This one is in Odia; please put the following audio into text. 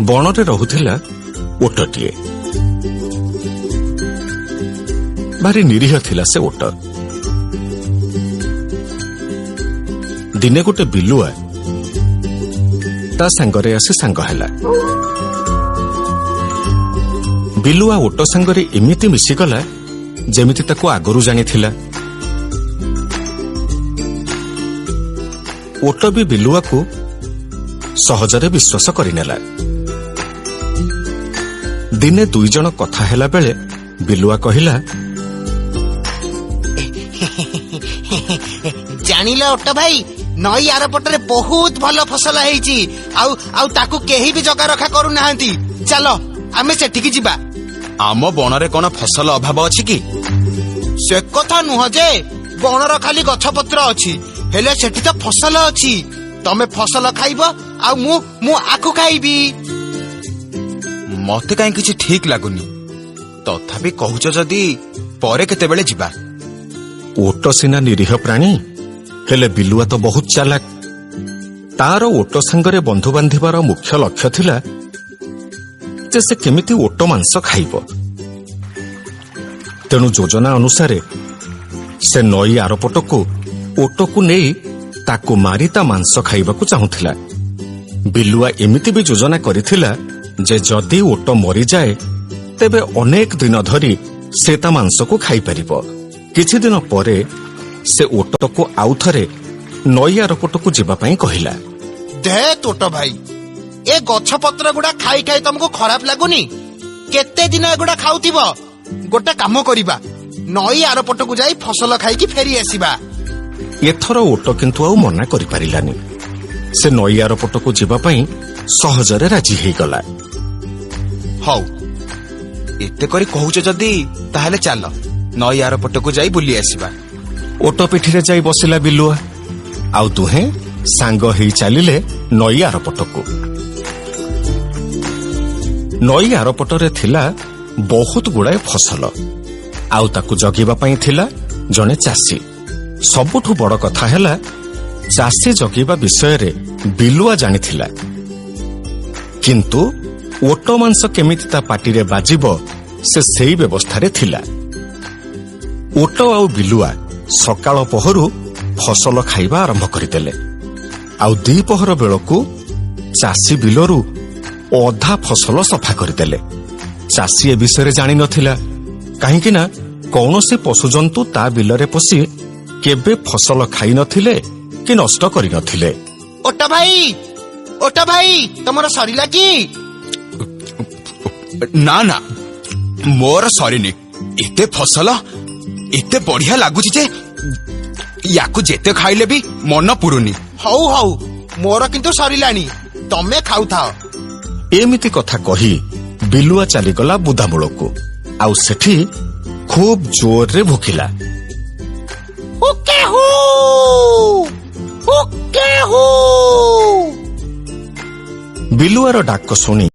ବଣରେ ରହୁଥିଲା ଓଟଟିଏ। ଭାରି ନିରୀହ ଥିଲା ସେ ଓଟ। ଦିନେ ଗୋଟେ ବିଲୁଆ ତା ସାଙ୍ଗରେ ଆସି ସାଙ୍ଗ ହେଲା। ବିଲୁଆ ଓଟ ସାଙ୍ଗରେ ଏମିତି ମିଶିଗଲା ଯେମିତି ତାକୁ ଆଗରୁ ଜାଣିଥିଲା। ଓଟ ବି ବିଲୁଆକୁ ସହଜରେ ବିଶ୍ୱାସ କରିନେଲା। ଦିନେ ଦୁଇଜଣ କଥା ହେଲା ବେଳେ ବିଲୁଆ କହିଲା, ଜାଣିଲ ଓଟ ଭାଇ, ନଈ ଆରପଟରେ ବହୁତ ଭଲ ଫସଲ ହେଇଛି। ଆଉ ତାକୁ କେହି ବି ଜଗା ରଖା କରୁନାହାନ୍ତି। ଚାଲ ଆମେ ସେଠିକି ଯିବା। ଆମ ବଣରେ କଣ ଫସଲ ଅଭାବ ଅଛି କି? ସେ କଥା ନୁହଁ ଯେ, ବଣର ଖାଲି ଗଛପତ୍ର ଅଛି, ହେଲେ ସେଠି ତ ଫସଲ ଅଛି। ତମେ ଫସଲ ଖାଇବ ଆଉ ମୁଁ ଆଖୁ ଖାଇବି। ମତେ କାହିଁ କିଛି ଠିକ ଲାଗୁନି। ତଥାପି କହୁଛ ଯଦି ପରେ କେତେବେଳେ ଯିବା। ଓଟ ସିନା ନିରୀହ ପ୍ରାଣୀ, ହେଲେ ବିଲୁଆ ତ ବହୁତ ଚାଲାକ। ତାର ଓଟ ସାଙ୍ଗରେ ବନ୍ଧୁ ବାନ୍ଧିବାର ମୁଖ୍ୟ ଲକ୍ଷ୍ୟ ଥିଲା ଯେ ସେ କେମିତି ଓଟ ମାଂସ ଖାଇବ। ତେଣୁ ଯୋଜନା ଅନୁସାରେ ସେ ନଈ ଆରପଟକୁ ଓଟକୁ ନେଇ ତାକୁ ମାରି ତା ମାଂସ ଖାଇବାକୁ ଚାହୁଁଥିଲା। ବିଲୁଆ ଏମିତି ବି ଯୋଜନା କରିଥିଲା ଯେ ଯଦି ଓଟ ମରିଯାଏ ତେବେ ଅନେକ ଦିନ ଧରି ସେ ତା ମାଂସକୁ ଖାଇପାରିବ। କିଛି ଦିନ ପରେ ସେ ଓଟକୁ ଆଉଥରେ ନଈ ଆରପଟକୁ ଯିବା ପାଇଁ କହିଲା। ଦେ ଓଟ ଭାଇ, ଏ ଗଛପତ୍ର ଗୁଡା ଖାଇ ଖାଇ ତମକୁ ଖରାପ ଲାଗୁନି? କେତେ ଦିନ ଏଗୁଡା ଖାଉଥିବ? ଗୋଟେ କାମ କରିବା, ନଈ ଆରପଟକୁ ଯାଇ ଫସଲ ଖାଇକି ଫେରି ଆସିବା। ଏଥର ଓଟ କିନ୍ତୁ ଆଉ ମନା କରିପାରିଲାନି। ସେ ନଈ ଆରପଟକୁ ଯିବା ପାଇଁ ସହଜରେ ରାଜି ହେଇଗଲା। ହଉ, ଏତେ କରି କହୁଛ ଯଦି ତାହେଲେ ଚାଲ ନଈ ଆରପଟକୁ ଯାଇ ବୁଲି ଆସିବା। ଓଟ ପିଠିରେ ଯାଇ ବସିଲା ବିଲୁଆ, ଆଉ ଦୁହେଁ ସାଙ୍ଗ ହେଇ ଚାଲିଲେ ନଈ ଆରପଟକୁ। ନଈ ଆରପଟରେ ଥିଲା ବହୁତ ଗୁଡାଏ ଫସଲ, ଆଉ ତାକୁ ଜଗିବା ପାଇଁ ଥିଲା ଜଣେ ଚାଷୀ। ସବୁଠୁ ବଡ କଥା ହେଲା, ଚାଷୀ ଜଗିବା ବିଷୟରେ ବିଲୁଆ ଜାଣିଥିଲା, କିନ୍ତୁ ଓଟ ମାଂସ କେମିତି ତା ପାଟିରେ ବାଜିବ ସେ ସେଇ ବ୍ୟବସ୍ଥାରେ ଥିଲା। ଓଟ ଆଉ ବିଲୁଆ ସକାଳ ପହରୁ ଫସଲ ଖାଇବା ଆରମ୍ଭ କରିଦେଲେ। ଆଉ ଦ୍ୱିପହର ବେଳକୁ ଚାଷୀ ବିଲରୁ ଅଧା ଫସଲ ସଫା କରିଦେଲେ। ଚାଷୀ ଏ ବିଷୟରେ ଜାଣିନଥିଲା, କାହିଁକି ନା କୌଣସି ପଶୁଜନ୍ତୁ ତା ବିଲରେ ପଶି କେବେ ଫସଲ ଖାଇନଥିଲେ କି ନଷ୍ଟ କରିନଥିଲେ। ଓଟ ଭାଇ, ତମର ସରିଲା କି? ନା ନା, ମୋର ସରିନି। ଏତେ ଫସଲ ଏତେ ବଢିଆ ଲାଗୁଛି ଯେ ୟାକୁ ଯେତେ ଖାଇଲେ ବି ମନ ପୁରୁନି। ହଉ, ମୋର କିନ୍ତୁ ସରିଲାଣି, ତମେ ଖାଉଥାଅ। ଏମିତି କଥା କହି ବିଲୁଆ ଚାଲିଗଲା ବୁଦାମୂଳକୁ, ଆଉ ସେଠି ଖୁବ୍ ଜୋରରେ ଭୋକିଲା। ବିଲୁଆର ଡାକ ଶୁଣି